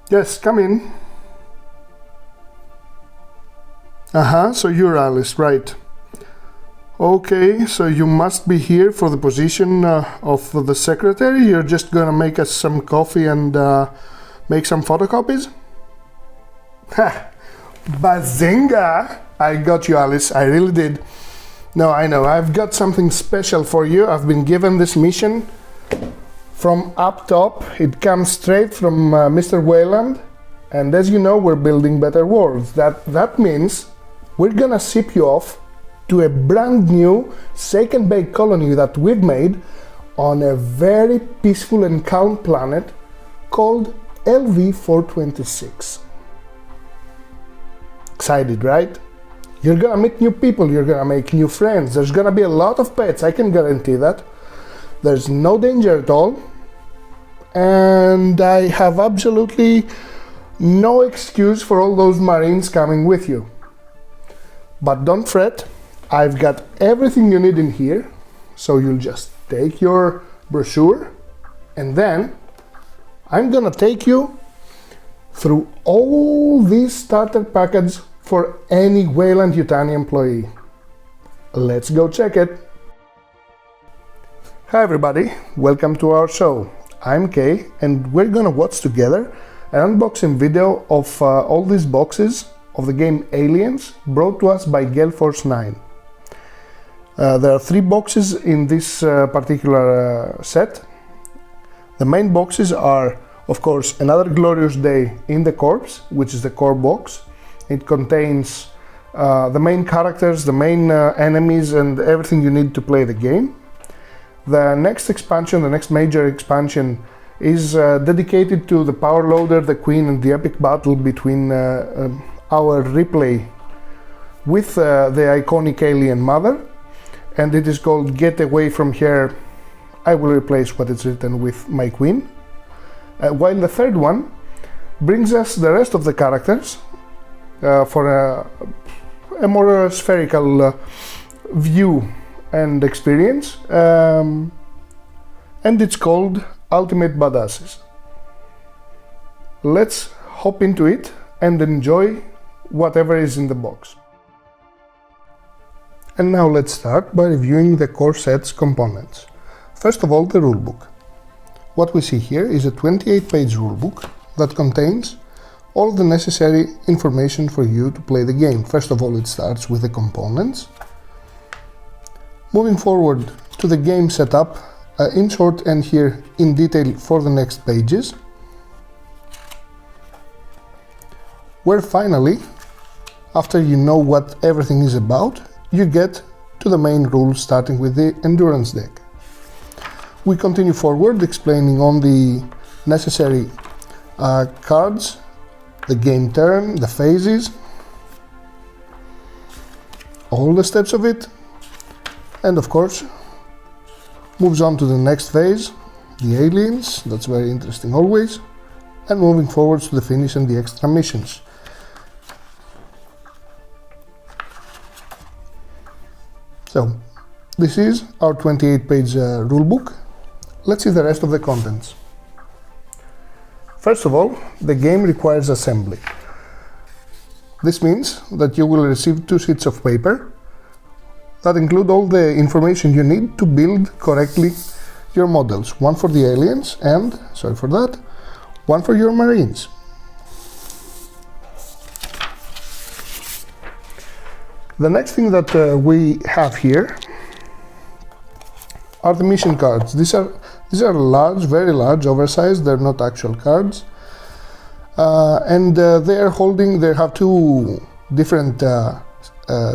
Yes, come in. So you're Alice, right. Okay, so you must be here for the position of the secretary. You're just gonna make us some coffee and make some photocopies? Ha! Bazinga! I got you, Alice, I really did. No, I know, I've got something special for you. I've been given this mission from up top. It comes straight from Mr. Wayland. And as you know, we're building better worlds. That means we're gonna ship you off to a brand new shake and bake colony that we've made on a very peaceful and calm planet called LV-426. Excited, right? You're gonna meet new people, you're gonna make new friends, there's gonna be a lot of pets, I can guarantee that. There's no danger at all, and I have absolutely no excuse for all those Marines coming with you. But don't fret, I've got everything you need in here, so you'll just take your brochure, and then I'm gonna take you through all these starter packages for any Wayland-Yutani employee. Let's go check it. Hi everybody, welcome to our show. I'm Kay, and we're gonna watch together an unboxing video of all these boxes of the game Aliens, brought to us by GF9. There are 3 boxes in this particular set. The main boxes are, of course, Another Glorious Day in the Corpse, which is the core box. It contains the main characters, the main enemies, and everything you need to play the game. The next expansion, the next major expansion, is dedicated to the Power Loader, the Queen, and the epic battle between our replay with the iconic alien mother, and it is called Get Away From Here. I will replace what is written with my Queen. While the third one brings us the rest of the characters for a more spherical view and experience, and it's called Ultimate Badasses. Let's hop into it and enjoy whatever is in the box. And now let's start by reviewing the core set's components. First of all, the rulebook. What we see here is a 28-page rulebook that contains all the necessary information for you to play the game. First of all, it starts with the components. Moving forward to the game setup, in short and here in detail for the next pages, where finally, after you know what everything is about, you get to the main rules, starting with the endurance deck. We continue forward explaining on the necessary cards, the game turn, the phases, all the steps of it, and of course moves on to the next phase, the aliens. That's very interesting always, and moving forwards to the finish and the extra missions. So this is our 28-page rulebook. Let's see the rest of the contents. First of all, the game requires assembly. This means that you will receive 2 sheets of paper that include all the information you need to build correctly your models. One for the aliens and, sorry for that, one for your Marines. The next thing that we have here are the mission cards. These are large, very large, oversized. They're not actual cards, and they have 2 different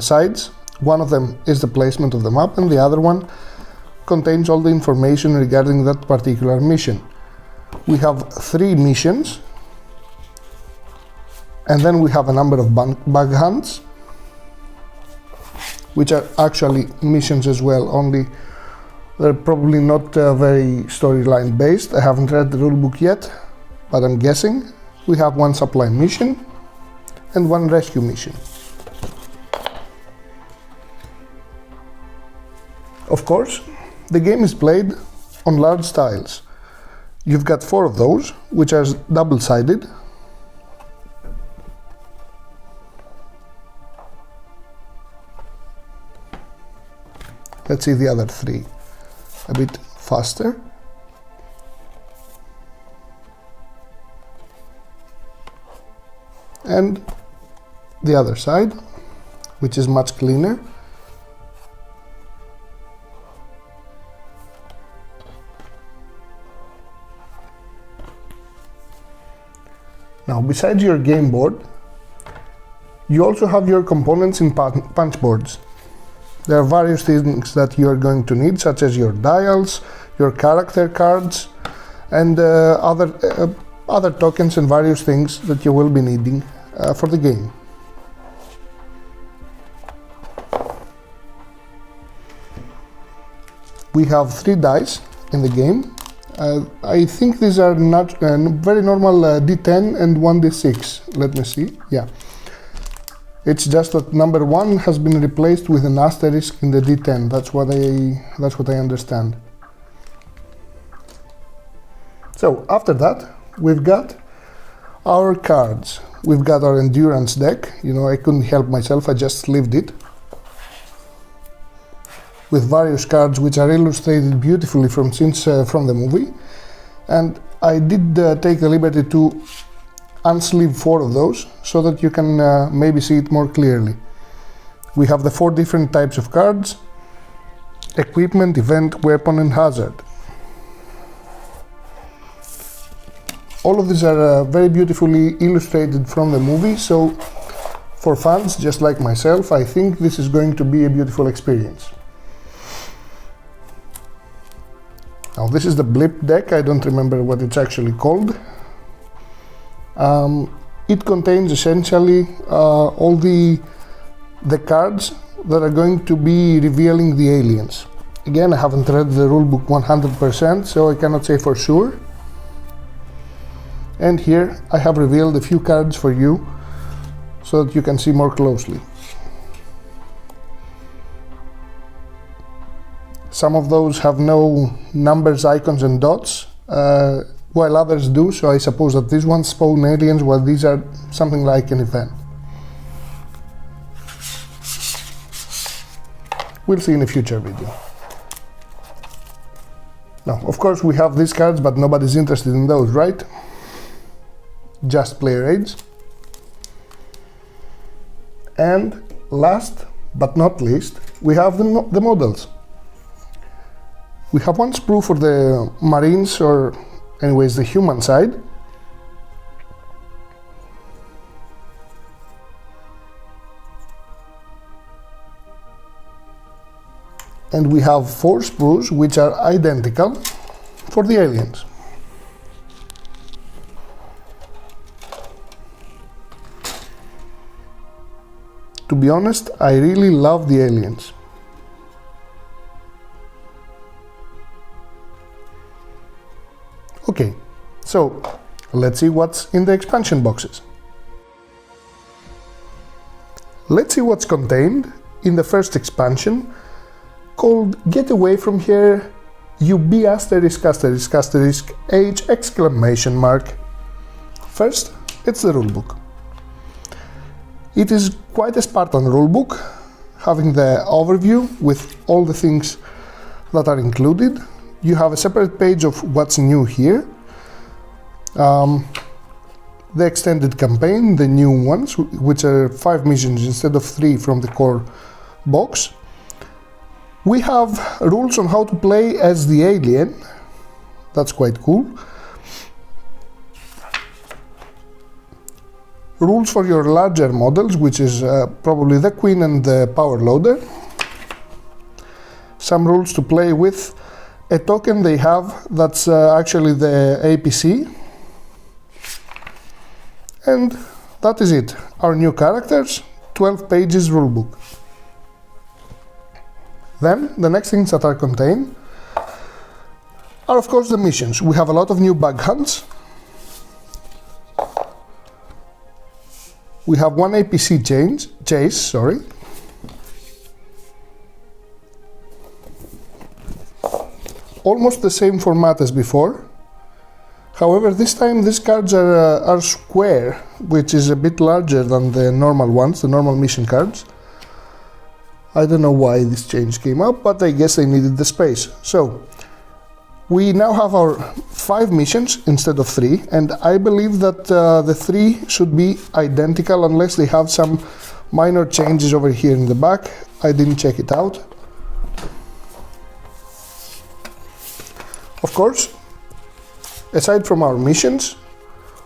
sides. One of them is the placement of the map, and the other one contains all the information regarding that particular mission. We have 3 missions, and then we have a number of bug hunts, which are actually missions as well, only they're probably not very storyline based. I haven't read the rulebook yet, but I'm guessing. We have 1 supply mission and 1 rescue mission. Of course, the game is played on large tiles. You've got 4 of those, which are double-sided, Let's see the other three a bit faster. And the other side, which is much cleaner. Now, besides your game board, you also have your components in punch boards. There are various things that you are going to need, such as your dials, your character cards, and other tokens and various things that you will be needing for the game. We have 3 dice in the game. I think these are not very normal D10 and 1D6. Let me see. Yeah. It's just that number 1 has been replaced with an asterisk in the D10. That's what I understand. So after that, we've got our cards. We've got our endurance deck. You know, I couldn't help myself. I just sleeved it with various cards which are illustrated beautifully from scenes from the movie, and I did take the liberty to unsleeve 4 of those so that you can maybe see it more clearly. We have the 4 different types of cards: equipment, event, weapon, and hazard. All of these are very beautifully illustrated from the movie, so for fans just like myself, I think this is going to be a beautiful experience. Now, this is the blip deck. I don't remember what it's actually called. It contains essentially all the cards that are going to be revealing the aliens. Again, I haven't read the rulebook 100%, so I cannot say for sure. And here I have revealed a few cards for you so that you can see more closely. Some of those have no numbers, icons, and dots, while others do, so I suppose that these ones spawn aliens, while these are something like an event. We'll see in a future video. Now, of course, we have these cards, but nobody's interested in those, right? Just player aids. And last but not least, we have the models. We have one sprue for the Marines, or anyways the human side. And we have 4 sprues which are identical for the aliens. To be honest, I really love the aliens. Okay, so let's see what's in the expansion boxes. Let's see what's contained in the first expansion, called Get Away From Here, UB asterisk asterisk asterisk H exclamation mark. First, it's the rulebook. It is quite a Spartan rulebook, having the overview with all the things that are included. You have a separate page of what's new here, the extended campaign, the new ones, which are 5 missions instead of 3 from the core box. We have rules on how to play as the alien. That's quite cool. Rules for your larger models, which is probably the Queen and the Power Loader. Some rules to play with a token they have that's actually the APC. And that is it. Our new characters, 12 pages rulebook. Then the next things that are contained are of course the missions. We have a lot of new bug hunts. We have one APC chase. Almost the same format as before. However, this time these cards are square, which is a bit larger than the normal ones, the normal mission cards. I don't know why this change came up, but I guess they needed the space. So we now have our 5 missions instead of 3, and I believe that the 3 should be identical unless they have some minor changes over here in the back. I didn't check it out. Of course, aside from our missions,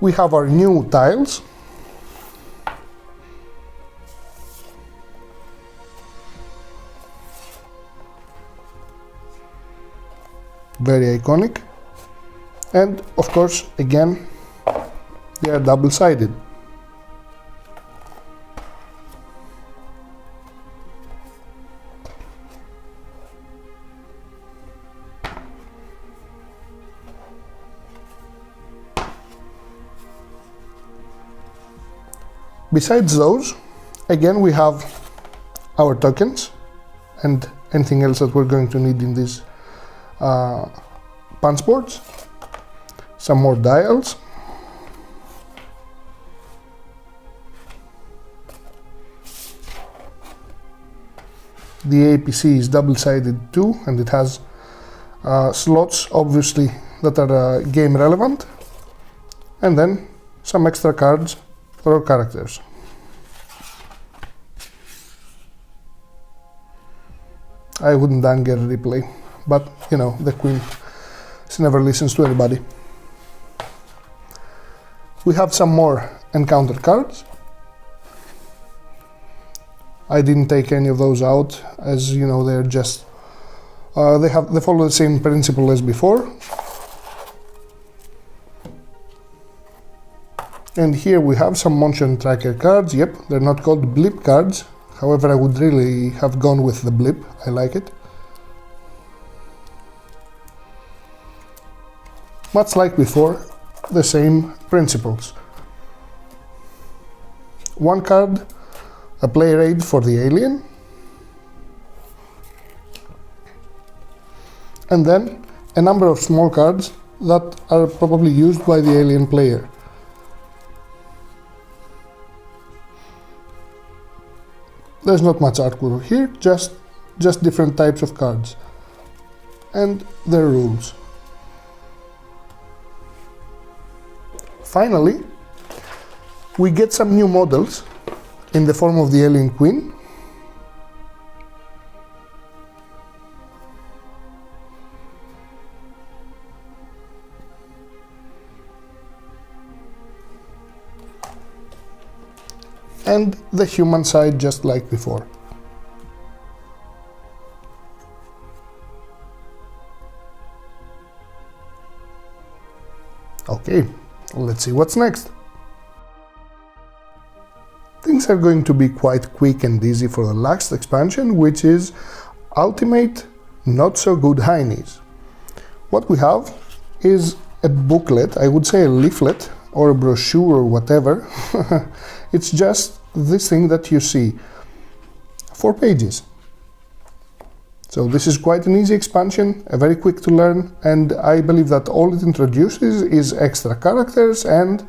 we have our new tiles. Very iconic. And of course, again, they are double-sided. Besides those, again, we have our tokens and anything else that we're going to need in these punch boards. Some more dials. The APC is double-sided too, and it has slots, obviously, that are game relevant, and then some extra cards for our characters. I wouldn't anger replay, but you know, the queen, she never listens to anybody. We have some more encounter cards. I didn't take any of those out, as you know, they're just they follow the same principle as before. And here we have some motion tracker cards. Yep, they're not called blip cards. However, I would really have gone with the blip. I like it. Much like before, the same principles. One card, a player aid for the alien. And then a number of small cards that are probably used by the alien player. There's not much artwork here, just different types of cards and their rules. Finally, we get some new models in the form of the alien queen. And the human side, just like before. Okay, let's see what's next. Things are going to be quite quick and easy for the last expansion, which is Ultimate Not So Good Heinies. What we have is a booklet, I would say a leaflet or a brochure or whatever. It's just this thing that you see. 4 pages. So this is quite an easy expansion, very quick to learn, and I believe that all it introduces is extra characters and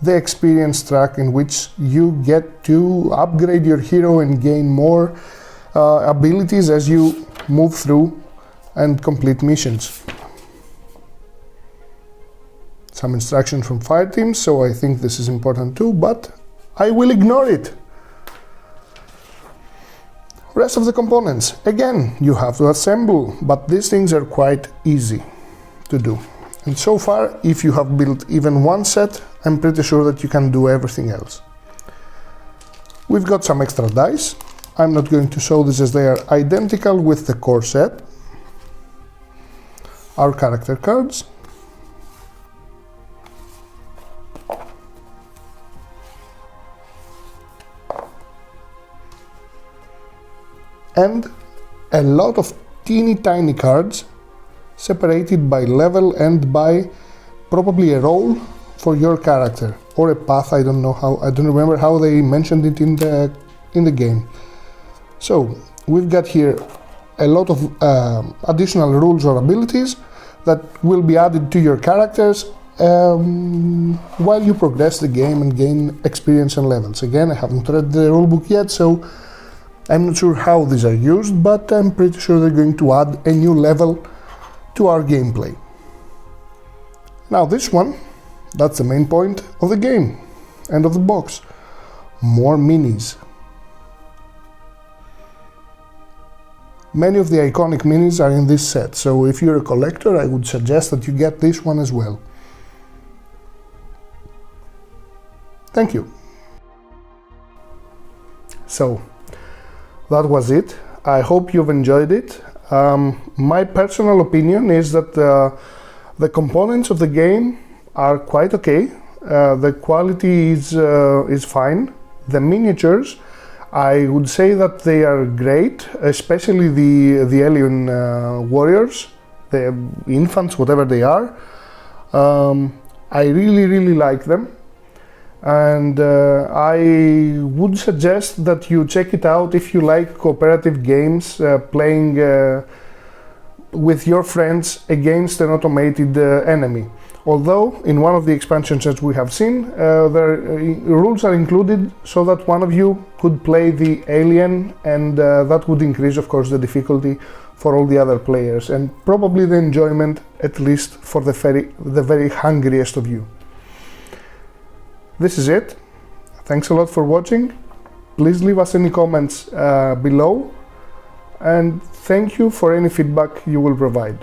the experience track in which you get to upgrade your hero and gain more abilities as you move through and complete missions. Some instructions from fire teams, so I think this is important too, but I will ignore it. Rest of the components, again, you have to assemble, but these things are quite easy to do. And so far, if you have built even one set, I'm pretty sure that you can do everything else. We've got some extra dice. I'm not going to show this as they are identical with the core set. Our character cards. And a lot of teeny tiny cards separated by level and by probably a role for your character or a path. I don't know how, I don't remember how they mentioned it in the game. So we've got here a lot of additional rules or abilities that will be added to your characters while you progress the game and gain experience and levels. Again, I haven't read the rulebook yet, so I'm not sure how these are used, but I'm pretty sure they're going to add a new level to our gameplay. Now this one, that's the main point of the game and of the box. More minis. Many of the iconic minis are in this set, so if you're a collector, I would suggest that you get this one as well. Thank you. So, that was it. I hope you've enjoyed it. My personal opinion is that the components of the game are quite okay. The quality is fine. The miniatures, I would say that they are great, especially the alien warriors, the infants, whatever they are. I really like them, and I would suggest that you check it out if you like cooperative games, playing with your friends against an automated enemy. Although in one of the expansions, as we have seen, rules are included so that one of you could play the alien, and that would increase, of course, the difficulty for all the other players, and probably the enjoyment, at least for the very hungriest of you. This is it. Thanks a lot for watching. Please leave us any comments below, and thank you for any feedback you will provide.